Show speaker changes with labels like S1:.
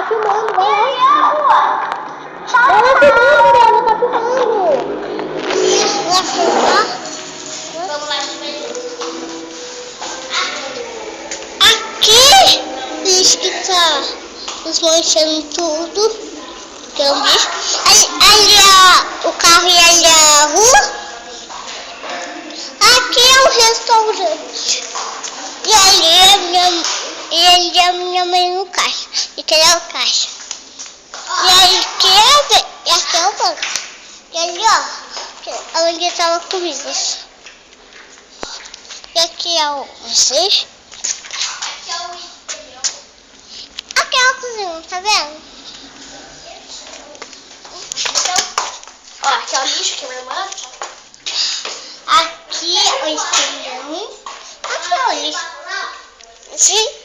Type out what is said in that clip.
S1: filmando, vai lá. Vai lá filmando, Bela, tá filmando.
S2: Vai filmar?
S3: Vamos lá,
S2: Aqui, diz que tá desmanchando tudo. Que é um bicho. Ali o carro e ali a rua. Aqui é o restaurante. E ali é a minha mãe no caixa. E aqui é o caixa. E aqui é o banco. E ali, ó, onde estão as comidas. E aqui é o vocês. Aqui é a cozinha, tá vendo?
S3: ó, aqui é o lixo que é minha irmã.
S2: Aqui é o espelhão. Aqui é o lixo. Sim.